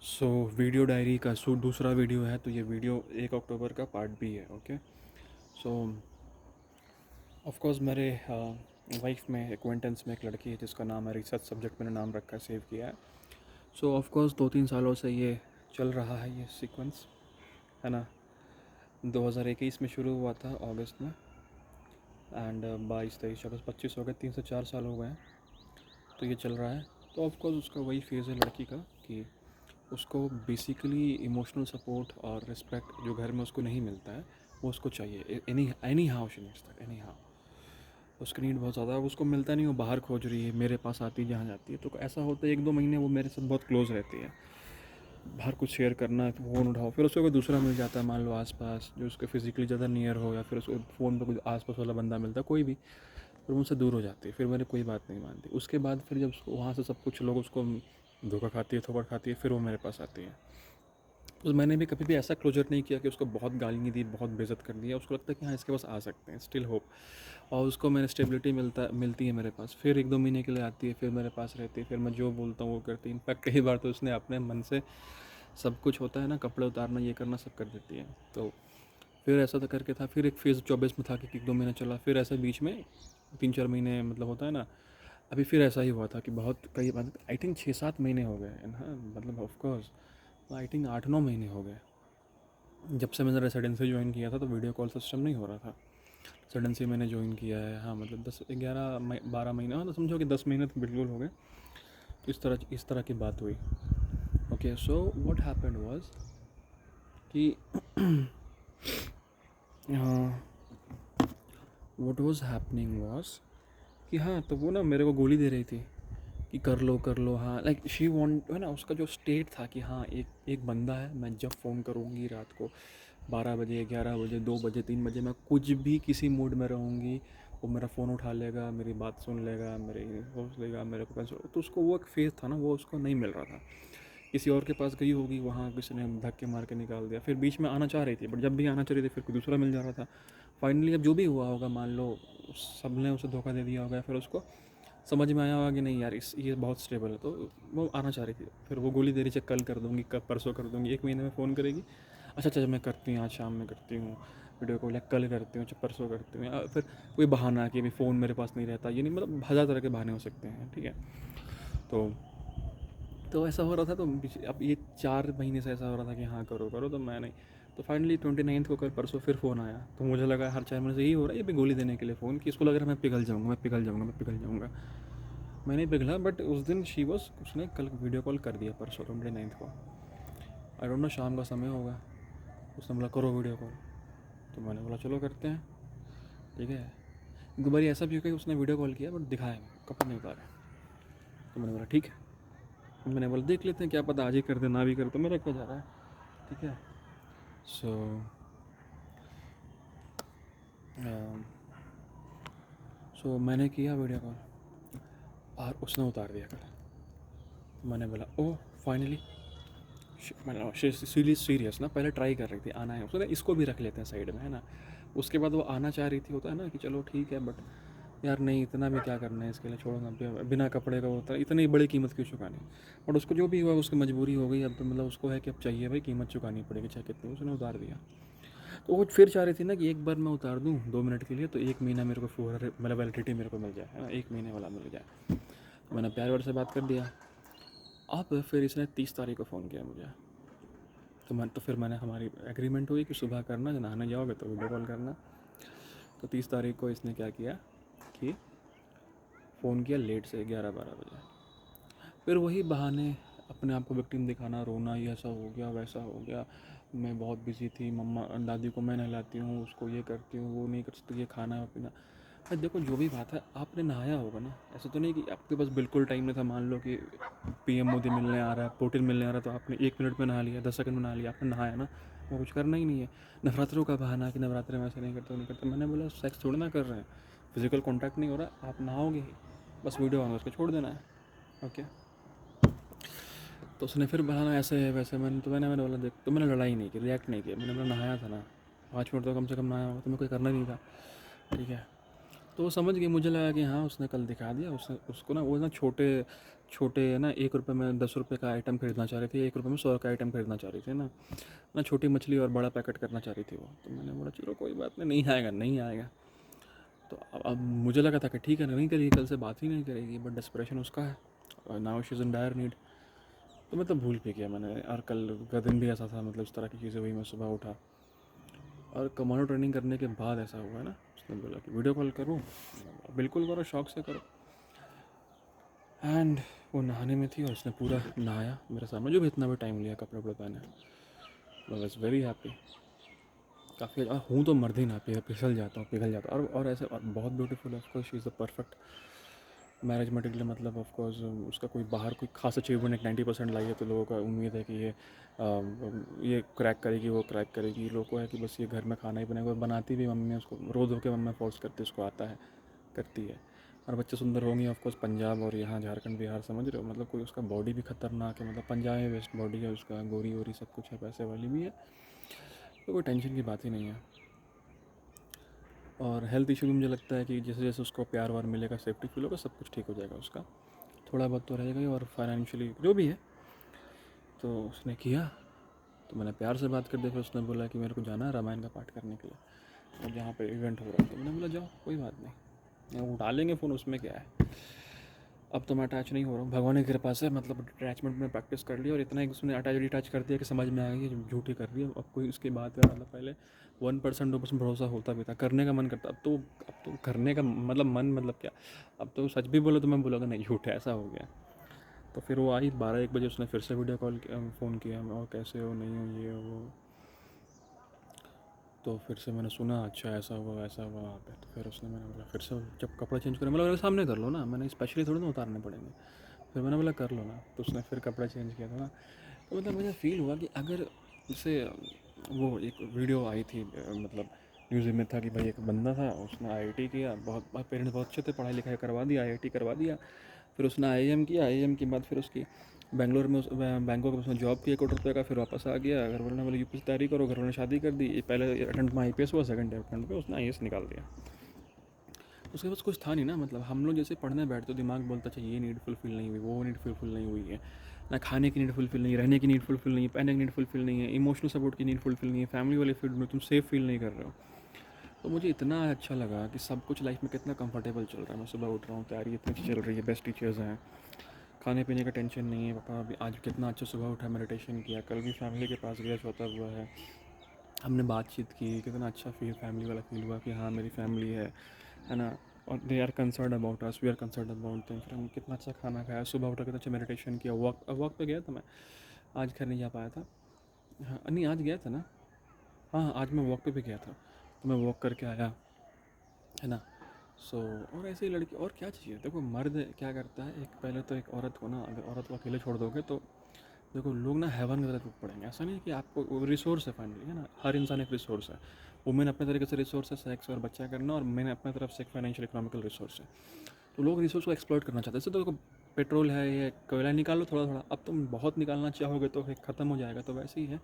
So video diary का दूसरा video है, तो ये वीडियो 1 अक्टूबर का पार्ट बी है। ओके। सो ऑफ कोर्स मेरे वाइफ में एक्वेंटेंस में एक लड़की है जिसका नाम है, रिसर्च सब्जेक्ट मैंने नाम रखा है, सेव किया है। सो ऑफ कोर्स 2-3 सालों से ये चल रहा है, ये सीक्वेंस है ना। 2021 में शुरू हुआ था अगस्त में, एंड 22, 23, 24, 25 हो गए, 3 से 4 साल हो गए हैं। तो ये चल रहा है। तो ऑफ कोर्स उसका वही फेज़ है लड़की का कि उसको बेसिकली इमोशनल सपोर्ट और रिस्पेक्ट जो घर में उसको नहीं मिलता है, वो उसको चाहिए। Any any how she needs that, any how. उसकी नीड बहुत ज़्यादा है, उसको मिलता नहीं, वो बाहर खोज रही है, मेरे पास आती है जहाँ जाती है। तो ऐसा होता है 1-2 महीने वो मेरे साथ बहुत क्लोज रहती है, बाहर कुछ शेयर करना है तो फ़ोन उठाओ, फिर उसको कोई दूसरा मिल जाता है, मान लो आसपास जो उसके फिजिकली ज़्यादा नियर हो, या फिर उसको फ़ोन पे कोई आसपास वाला बंदा मिलता है कोई भी, फिर मुझसे दूर हो जाती है, फिर मेरी कोई बात नहीं मानती। उसके बाद फिर जब उसको वहाँ से सब कुछ लोग उसको धोखा खाती है, थोपड़ खाती है, फिर वो मेरे पास आती है। तो मैंने भी कभी भी ऐसा क्लोजर नहीं किया कि उसको बहुत गाली दी, बहुत बेइज्जत कर दिया। उसको लगता है कि हाँ इसके पास आ सकते हैं, स्टिल होप। और उसको मैंने स्टेबिलिटी मिलती है मेरे पास, फिर 1-2 महीने के लिए आती है, फिर मेरे पास रहती है, फिर मैं जो बोलता हूँ वो करती है। इनफैक्ट कई बार तो उसने अपने मन से सब कुछ होता है ना, कपड़े उतारना ये करना सब कर देती है। तो फिर ऐसा तो करके था, फिर एक फेज़ 24 में था कि 1-2 महीने चला, फिर ऐसे बीच में 3-4 महीने मतलब होता है ना। अभी फिर ऐसा ही हुआ था कि बहुत कई मतलब आई थिंक 6-7 महीने हो गए हाँ, मतलब ऑफकोर्स आई थिंक 8-9 महीने हो गए जब से मैंने रेसिडेंसी ज्वाइन किया था। तो वीडियो कॉल सिस्टम नहीं हो रहा था। रेसिडेंसी मैंने ज्वाइन किया है, हाँ मतलब 10-11 12 महीने, हाँ तो समझो कि 10 महीने तो बिल्कुल हो गए। तो इस तरह की बात हुई। Okay, so what happened was कि व्हाट वाज हैपनिंग वाज कि हाँ, तो वो ना मेरे को गोली दे रही थी कि कर लो हाँ, लाइक शी वांट है ना। उसका जो स्टेट था कि हाँ एक एक बंदा है, मैं जब फ़ोन करूँगी रात को 12 बजे, 11 बजे, 2 बजे, 3 बजे, मैं कुछ भी किसी मूड में रहूँगी, वो मेरा फ़ोन उठा लेगा, मेरी बात सुन लेगा, मेरी सोच लेगा, मेरे को कंसोल। तो उसको वो एक फेज़ था ना, वो उसको नहीं मिल रहा था। किसी और के पास गई होगी, वहाँ किसी ने धक्के मार के निकाल दिया। फिर बीच में आना चाह रही थी, बट जब भी आना चाह रही थी फिर कोई दूसरा मिल जा रहा था। फाइनली अब जो भी हुआ होगा, मान लो सब ने उसे धोखा दे दिया होगा, फिर उसको समझ में आया होगा कि नहीं यार इस ये बहुत स्टेबल है, तो वो आना चाह रही थी। फिर वो गोली दे रही थी, कल कर दूँगी, कब परसों कर दूँगी, 1 महीने में फ़ोन करेगी। अच्छा अच्छा मैं करती हूँ, आज शाम में करती हूँ वीडियो कॉल, या कल करती हूँ, अच्छा परसों करती हूँ, या फिर कोई बहाना कि अभी फ़ोन मेरे पास नहीं रहता, ये नहीं, मतलब हज़ार तरह के बहाने हो सकते हैं, ठीक है। तो ऐसा हो रहा था। तो अब ये 4 महीने से ऐसा हो रहा था कि हाँ करो करो, तो मैं नहीं। तो फाइनली 29 को कल परसों फिर फ़ोन आया, तो मुझे लगा हर 4 महीने से यही हो रहा है, ये भी गोली देने के लिए फ़ोन, कि इसको लग रहा है मैं पिघल जाऊँगा, मैं पिघल जाऊँगा, मैं पिघल जाऊँगा। मैं नहीं पिघला, बट उस दिन शी वॉज, उसने कल वीडियो कॉल कर दिया परसों 29 को। आई डोंट नो शाम का समय होगा, उसने बोला करो वीडियो कॉल। तो मैंने बोला चलो करते हैं, ठीक है। एक बार ऐसा भी हो कि उसने वीडियो कॉल किया बट दिखाया नहीं, कपड़े नहीं उतारे। तो मैंने बोला ठीक है, मैंने बोला देख लेते हैं, क्या पता आज ही कर दे, ना भी कर तो मेरा क्या जा रहा है, ठीक है। सो मैंने किया वीडियो कॉल और उसने उतार दिया कल। तो मैंने बोला ओह फाइनली, मतलब सीरियस ना, पहले ट्राई कर रही थी आना है, उसने इसको भी रख लेते हैं साइड में, है ना। उसके बाद वो आना चाह रही थी, होता है ना कि चलो ठीक है, बट यार नहीं, इतना भी क्या करना है इसके लिए, छोड़ो ना, बिना कपड़े का होता है, इतनी बड़ी कीमत क्यों चुकानी। बट उसको जो भी हुआ उसकी मजबूरी हो गई, अब तो मतलब उसको है कि अब चाहिए भाई, कीमत चुकानी पड़ेगी चाहे कितनी, उसने उतार दिया। तो वो फिर चाह रही थी ना कि एक बार मैं उतार दूँ 2 मिनट के लिए, तो 1 महीना मेरे को पूरा मतलब वैलिडिटी मेरे को मिल जाए, है ना, 1 महीने वाला मिल जाए। तो मैंने प्यार व्यार से बात कर दिया। अब फिर इसने 30 तारीख को फ़ोन किया मुझे। तो फिर मैंने, हमारी एग्रीमेंट हुई कि सुबह करना, जब नहाने जाओगे तो वीडियो कॉल करना। तो 30 तारीख को इसने क्या किया कि फ़ोन किया लेट से 11-12 बजे। फिर वही बहाने, अपने आप को विक्टिम दिखाना, रोना, ये ऐसा हो गया वैसा हो गया, मैं बहुत बिजी थी, मम्मा दादी को मैं नहलाती हूँ, उसको ये करती हूँ, वो नहीं कर सकती, ये खाना पीना। भाई देखो जो भी बात है, आपने नहाया होगा ना, ऐसा तो नहीं कि आपके पास बिल्कुल टाइम नहीं था। मान लो कि पीएम मोदी मिलने आ रहा है, पुतिन मिलने आ रहा है, तो आपने 1 मिनट में नहा लिया, 10 सेकंड में नहा लिया, आपने नहाया ना, वो कुछ करना ही नहीं है। नवरात्रों का बहाना कि नवरात्रे में ऐसे नहीं करते, वो नहीं करते। मैंने बोला सेक्स थोड़ा ना कर रहे हैं, फिजिकल कॉन्टैक्ट नहीं हो रहा, आप नहाओगे ही, बस वीडियो ऑन करके छोड़ देना है। ओके। तो उसने फिर बहाना ऐसे है वैसे, मैंने बोला देख, तो मैंने लड़ाई नहीं की, रिएक्ट नहीं किया, मैंने बोला नहाया था ना, 5 मिनट तो कम से कम नहाया होगा, तुम्हें कोई करना नहीं था, ठीक है। तो वो समझ गई, मुझे लगा कि हाँ उसने कल दिखा दिया, उसने उसको ना वो ना छोटे छोटे ना 1 रुपये में 10 रुपये का आइटम खरीदना चाह रही थी, 1 रुपये में 100 का आइटम खरीदना चाह रही थी ना, ना छोटी मछली और बड़ा पैकेट करना चाह रही थी वो। तो मैंने बोला चलो कोई बात नहीं, नहीं आएगा नहीं आएगा। तो अब मुझे लगा था कि ठीक है नहीं करेगी, कल से बात ही नहीं करेगी, बट डिस्प्रेशन उसका है और now she is in dire need. तो मैं तो भूल भी गया मैंने, और कल का दिन भी ऐसा था, मतलब इस तरह की चीज़ें हुई। मैं सुबह उठा और कमांडो ट्रेनिंग करने के बाद ऐसा हुआ है ना, उसने बोला कि वीडियो कॉल करूँ, बिल्कुल करो, शौक से करो। एंड वो नहाने में थी और उसने पूरा नहाया मेरे सामने, जो भी इतना भी टाइम लिया कपड़े वपड़े पहने। I was very happy. काफ़ी हूँ तो मर्द ही ना, फिसल जाता हूँ, पिघल जाता हूँ। और ऐसे और बहुत ब्यूटीफुल है, of course she is the perfect marriage material. मतलब ऑफकोर्स उसका कोई बाहर कोई खास अचीवमेंट एक 90% लाई है, तो लोगों का उम्मीद है कि ये क्रैक करेगी, वो क्रैक करेगी। लोगों को है कि बस ये घर में खाना ही बनेगा, बनाती भी मम्मी उसको रो धो के, मम्मी फोर्स करती, उसको आता है, करती है। और बच्चे सुंदर होंगे ऑफकोर्स, पंजाब और यहाँ झारखंड बिहार, समझ रहे हो, मतलब कोई उसका बॉडी भी खतरनाक है, मतलब पंजाब में बेस्ट बॉडी है उसका, गोरी वोरी सब कुछ है, पैसे वाली भी है, तो कोई टेंशन की बात ही नहीं है। और हेल्थ इशू भी मुझे लगता है कि जैसे जैसे उसको प्यार वार मिलेगा, सेफ्टी फील होगा, सब कुछ ठीक हो जाएगा उसका, थोड़ा बहुत तो रहेगा ही, और फाइनेंशियली जो भी है। तो उसने किया, तो मैंने प्यार से बात कर दी। फिर उसने बोला कि मेरे को जाना है रामायण का पाठ करने के लिए, और जहाँ पे इवेंट हो रहा था, मैंने बोला जाओ कोई बात नहीं, उठा लेंगे फ़ोन, उसमें क्या है। अब तो मैं अटैच नहीं हो रहा हूँ भगवान की कृपा से, मतलब अटैचमेंट में प्रैक्टिस कर लिया, और इतना ही उसने अटैच डिटैच कर दिया कि समझ में आ गया कि झूठी कर रही है। अब कोई उसकी बात है, मतलब पहले 1% 2% भरोसा होता भी था, करने का मन करता, अब तो करने का मतलब मन, मतलब क्या, अब तो सच भी बोलो तो मैं बोलूँगा नहीं झूठ है, ऐसा हो गया। तो फिर वो आई 12-1 बजे, उसने फिर से वीडियो कॉल किया, फ़ोन किया, और कैसे हो, नहीं हो, ये वो। तो फिर से मैंने सुना, अच्छा ऐसा हुआ वैसा हुआ वहाँ पे। तो फिर उसने, मैंने बोला फिर से जब कपड़े चेंज करें, मतलब मेरे सामने कर लो ना, मैंने स्पेशली थोड़ी ना उतारने पड़ेंगे। फिर मैंने बोला कर लो ना, तो उसने फिर कपड़ा चेंज किया था ना। तो मतलब मुझे फ़ील हुआ कि अगर जैसे वो एक वीडियो आई थी, मतलब न्यूज़ में था कि भाई एक बंदा था, उसने आईआईटी किया, बहुत पेरेंट्स बहुत अच्छे थे, पढ़ाई लिखाई करवा दिया, आईआईटी करवा दिया। फिर उसने आईएम किया, आईएम के बाद फिर उसकी बेंगलोर में बैंकॉक में उसने जॉब किया 1 करोड़ रुपये का। फिर वापस आ गया, घर वालों ने बोला यूपी से तैयारी करो, घर वालों ने शादी कर दी। पहले अटेम्प्ट में आईपीएस हुआ, सेकंड अटेम्प्ट में उसने आईएएस निकाल दिया। उसके पास कुछ था नहीं ना, मतलब हम लोग जैसे पढ़ने बैठते तो दिमाग बोलता अच्छा ये नीड फुलफिल नहीं हुई, वो नीड फुलफिल नहीं हुई है, ना खाने की नीड फुलफिल नहीं है, रहने की नीड फुलफिल नहीं है, पहनने की नीड फुलफिल नहीं है, इमोशनल सपोर्ट की नीड फुलफिल नहीं है, फैमिली वाले फील्ड में तुम सेफ फील नहीं कर रहे हो। तो मुझे इतना अच्छा लगा कि सब कुछ लाइफ में कितना कंफर्टेबल चल रहा है। मैं सुबह उठ रहा हूँ, तैयारी इतनी अच्छी चल रही है, बेस्ट टीचर्स हैं, खाने पीने का टेंशन नहीं है। पापा अभी आज कितना अच्छा सुबह उठा, मेडिटेशन किया, कल भी फैमिली के पास गया, सोता हुआ है, हमने बातचीत की, कितना अच्छा फैमिली वाला फील हुआ कि हाँ मेरी फैमिली है ना, और they are concern about us, we are concern about them. फिर हम कितना अच्छा खाना खाया, सुबह उठा कितना अच्छा मेडिटेशन किया, वॉक पे गया था मैं, आज घर नहीं जा पाया था। हाँ नहीं आज गया था ना, हाँ आज मैं वॉक पे भी गया था, तो मैं वॉक करके आया, है ना। सो और ऐसे ही लड़की, और क्या चाहिए, देखो मर्द क्या करता है, एक पहले तो एक औरत को ना, अगर औरत को अकेले छोड़ दोगे तो देखो लोग ना हैवान की तरह टूट पड़ेंगे। ऐसा नहीं कि आपको रिसोर्स है फाइनली, है ना, हर इंसान एक रिसोर्स है। वुमेन अपने तरीके से रिसोर्स है, सेक्स और बच्चा करना, और मैंने अपने तरफ से एक फाइनेंशियल इकोनॉमिकल रिसोर्स है। तो लोग रिसोर्स को एक्सप्लॉइट करना चाहते हैं। जैसे तो देखो पेट्रोल है, ये कोयला निकालो थोड़ा थोड़ा, अब तुम बहुत निकालना चाहोगे तो ख़त्म हो जाएगा। तो वैसे ही है,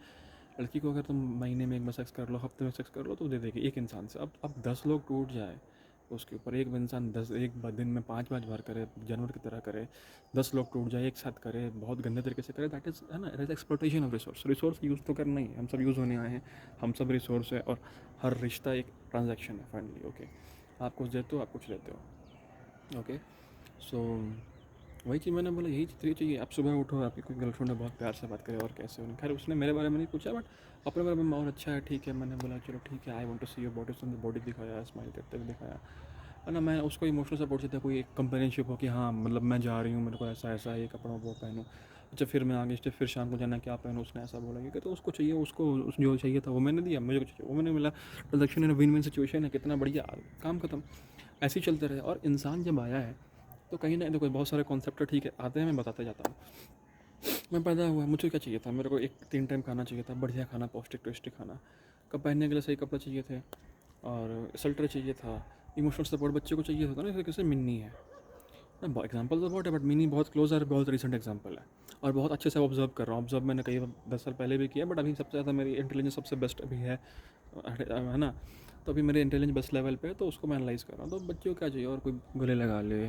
लड़की को अगर तुम महीने में एक बार सेक्स कर लो, हफ्ते में सेक्स कर लो, तो दे देगी एक इंसान से। अब 10 लोग टूट जाए उसके ऊपर, एक इंसान 10 एक दिन में 5 बार करे, जानवर की तरह करे, 10 लोग टूट जाए एक साथ करे, बहुत गंदे तरीके से करे, दैट इज़, है ना, is exploitation of resource. Resource use तो करना ही है, हम सब यूज़ होने आए हैं, हम सब रिसोर्स है, और हर रिश्ता एक ट्रांजैक्शन है फाइनली। ओके, आप कुछ देते हो, आप कुछ लेते हो। ओके, सो वही चीज़ मैंने बोला, यही चीज़ चाहिए। आप सुबह उठो, आपकी कोई गर्लफ्रेंड है, बहुत प्यार से बात करे, और कैसे हो। खैर उसने मेरे बारे में नहीं पूछा, बट अपने बारे में और अच्छा है, ठीक है। मैंने बोला चलो ठीक है, I want to see your body, उसने बॉडी दिखाया, स्माइल करते हुए दिखाया, है ना। मैं उसको इमोशनल सपोर्ट देता, कोई एक कंपेनियनशिप हो कि हाँ मतलब मैं जा रही हूँ, मेरे को ऐसा ऐसा ये कपड़ा वो पहनूँ, अच्छा फिर मैं आगे फिर शाम को जाना क्या पहनूँ, उसने ऐसा बोला क्योंकि, तो उसको चाहिए, उसको जो चाहिए था वो मैंने दिया, मुझे कुछ चाहिए वो मैंने मिला। Transaction in win win situation है, कितना बढ़िया, काम खत्म। ऐसे ही चलते रहे। और इंसान जब आया है तो कहीं ना देखो बहुत सारे कॉन्सेप्ट ठीक है आते हैं, मैं बताते जाता हूँ। मैं पैदा हुआ, मुझे क्या चाहिए था, मेरे को एक 3 टाइम खाना चाहिए था, बढ़िया खाना, पौष्टिक टेस्टी खाना, कब पहनने के लिए सही कपड़े चाहिए थे, और सल्टर चाहिए था, इमोशनल सपोर्ट बच्चे को चाहिए होता ना, जैसे कैसे मिन्नी है ना, एग्जाम्पल तो बहुत है, बट मिनी बहुत क्लोज है, बहुत रिसेंट एग्जाम्पल है, और बहुत अच्छे से ऑब्जर्व कर रहा हूँ। ऑब्जर्व मैंने कई 10 साल पहले भी किया, बट अभी सबसे ज़्यादा मेरी इंटेलिजेंस सबसे बेस्ट अभी है ना। तो अभी मेरे इंटेलिजेंस बस लेवल पे है, तो उसको मैं एनालाइज़ कर रहा हूँ। तो बच्चे को क्या चाहिए, और कोई गले लगा ले,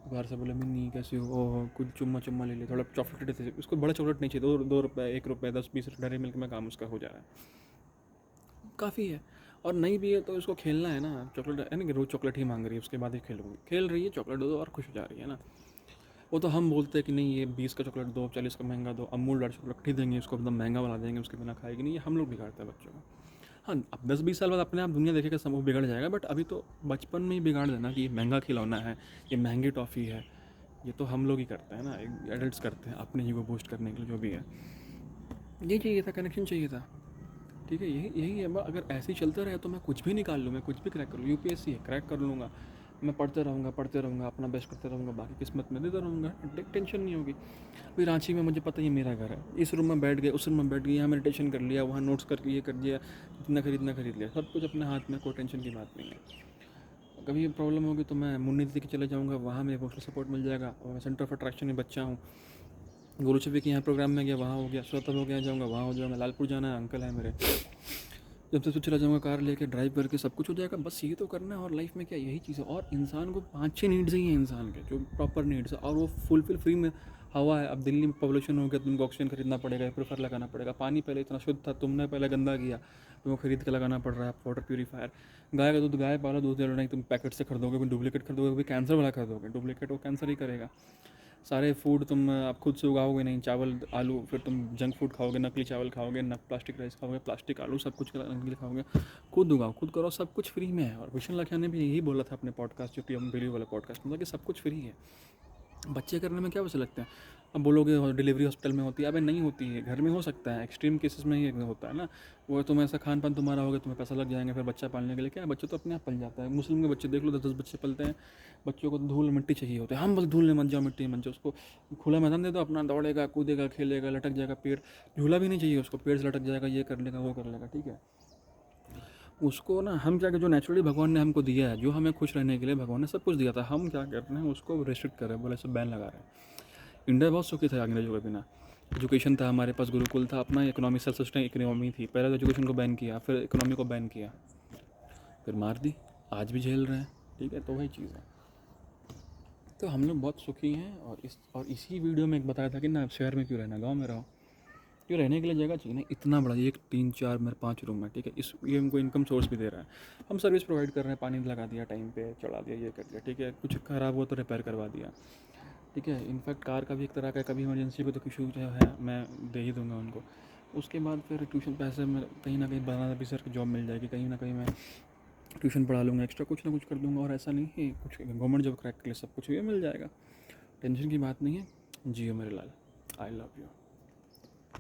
बाहर से बोले मिन्नी कैसी हो, ओह कुछ चुम्मा चुम्मा ले ले, थोड़ा चॉकलेट दे दे, उसको बड़ा चॉकलेट नहीं चाहिए, 2 रुपये 1 रुपये 10 20 डेयरी मिल्क में काम उसका हो जा रहा है, काफ़ी है। और नहीं भी है तो उसको खेलना है ना, चॉकलेट है ना कि रोज़ चॉकलेट ही मांग रही है, उसके बाद ही खेलूँगी, खेल रही है चॉकलेट दो और खुश हो जा रही है ना। वो तो हम बोलते हैं कि नहीं ये 20 का चॉकलेट दो, 40 का महंगा दो, अमूल डार्क चॉकलेट ही देंगे उसको, एकदम महंगा बना देंगे, उसके बिना खाएगी नहीं, ये हम लोग बिगाड़ते हैं बच्चों को। हाँ, अब 10 20 साल बाद अपने आप दुनिया देखेगा, सब वो बिगड़ जाएगा, बट अभी तो बचपन में ही बिगाड़ देना कि ये महंगा खिलौना है, ये महंगी टॉफ़ी है, ये तो हम लोग ही करते हैं ना, एडल्ट्स करते हैं अपने ही को बूस्ट करने के लिए, जो भी है। ये चाहिए था, कनेक्शन चाहिए था, ठीक है, यही यही है। अगर ऐसे ही चलते रहे तो मैं कुछ भी निकाल लूँ, मैं कुछ भी क्रैक कर लूँ, यूपीएससी है क्रैक कर लूँगा, मैं पढ़ते रहूँगा, अपना बेस्ट करते रहूँगा, बाकी किस्मत में देता रहूँगा, टेंशन नहीं होगी। अभी रांची में मुझे पता ही है मेरा घर है, इस रूम में बैठ गए, उस रूम में बैठ गए, यहाँ मेडिटेशन कर लिया, वहाँ नोट्स कर लिए, कर दिया, जितना खरीदना खरीद लिया, सब कुछ अपने हाथ में, कोई टेंशन की बात नहीं है। कभी प्रॉब्लम होगी तो मैं मुन्नी दीदी के चले जाऊँगा, वहाँ मेरे इमोशनल सपोर्ट मिल जाएगा, और मैं सेंटर ऑफ अट्रैक्शन में बच्चा हूँ, गुरु छवि के यहाँ प्रोग्राम में गया, वहाँ हो गया, श्रोता हो गया जाऊँगा, वहाँ हो जाऊँगा, लालपुर जाना है, अंकल है मेरे, जब से चला जाऊँगा कार लेके, ड्राइव करके, सब कुछ हो जाएगा। बस ये तो करना है, और लाइफ में क्या यही चीज़ है। और इंसान को 5 6 नीड्स ही हैं इंसान के, जो प्रॉपर नीड्स है, और वो फुलफिल फ्री में। हवा है, अब दिल्ली में पॉल्यूशन हो गया, तुमको ऑक्सीजन खरीदना पड़ेगा, प्रेफर लगाना पड़ेगा। पानी पहले इतना शुद्ध था, तुमने पहले गंदा किया, तुमको खरीद के लगाना पड़ रहा है वाटर प्यूरीफायर। गाय का दूध, गाय पालो, दूध दे रहा नहीं, तुम पैकेट से खरीदोगे, कोई डुप्लीकेट खरीदोगे, कोई कैंसर वाला खरीदोगे, डुप्लीकेट वो कैंसर ही करेगा। सारे फूड तुम आप खुद से उगाओगे नहीं, चावल आलू, फिर तुम जंक फूड खाओगे, नकली चावल खाओगे, न प्लास्टिक राइस खाओगे, प्लास्टिक आलू, सब कुछ नकली खाओगे। खुद उगाओ, खुद करो, सब कुछ फ्री में है। और विशन लाखिया ने भी यही बोला था अपने पॉडकास्ट, जो पीएम बिली वाला पॉडकास्ट में था, कि सब कुछ फ्री है। बच्चे करने में क्या वैसे लगता है। अब बोलोगे डिलीवरी हॉस्पिटल में होती है, अबे नहीं होती है, घर में हो सकता है, एक्सट्रीम केसेस में ही होता है ना। वो तुम ऐसा खान पान तुम्हारा होगा, तुम्हें पैसा लग जाएंगे, फिर बच्चा पालने के लिए क्या है, बच्चे तो अपने आप पल जाता है। मुस्लिम के बच्चे देख लो, 10 10 बच्चे पलते हैं, बच्चों को तो धूल मिट्टी चाहिए होते हैं, हम बस धूल में मत जाओ, मिट्टी में मत जाओ। उसको खुला मैदान दे दो, अपना दौड़ेगा, कूदेगा, खेलेगा, लटक जाएगा, पेड़ झूला भी नहीं चाहिए उसको, पेड़ से लटक जाएगा, ये कर लेगा, वो कर लेगा, ठीक है। उसको ना हम क्या, जो नेचुरली भगवान ने हमको दिया है, जो हमें खुश रहने के लिए भगवान ने सब कुछ दिया था, हम क्या कर रहे हैं, उसको रिस्ट्रिक्ट कर रहे हैं, बोले सब बैन लगा रहे हैं। इंडिया बहुत सुखी था अंग्रेजों के बिना। एजुकेशन था हमारे पास, गुरुकुल था, अपना इकोनॉमी, सेल्फ सस्टेन इकोनॉमी थी। पहले तो एजुकेशन को बैन किया, फिर इकोनॉमी को बैन किया, फिर मार दी, आज भी झेल रहे हैं, ठीक है। तो वही चीज़ है। तो हम लोग बहुत सुखी हैं। और इसी वीडियो में एक बताया था कि ना शहर में क्यों रहना, गाँव में रहो, क्यों रहने के लिए जगह चाहिए ना। इतना बड़ा, एक 3 4 मेरे 5 रूम है, ठीक है। ये हमको इनकम सोर्स भी दे रहा है, हम सर्विस प्रोवाइड कर रहे हैं, पानी लगा दिया टाइम पे, चढ़ा दिया, ये कर दिया, ठीक है। कुछ ख़राब हुआ तो रिपेयर करवा दिया, ठीक है। इनफैक्ट कार का भी एक तरह का, कभी इमरजेंसी को तो किसी जो है मैं दे ही दूंगा उनको। उसके बाद फिर ट्यूशन पैसे में कहीं ना कहीं बनाना भी, सर की जॉब मिल जाएगी, कहीं ना कहीं मैं ट्यूशन पढ़ा लूँगा, एक्स्ट्रा कुछ ना कुछ कर दूँगा। और ऐसा नहीं है, कुछ गवर्नमेंट जॉब क्रैक के लिए सब कुछ ये मिल जाएगा, टेंशन की बात नहीं है। जियो मेरे लाल, आई लव यू।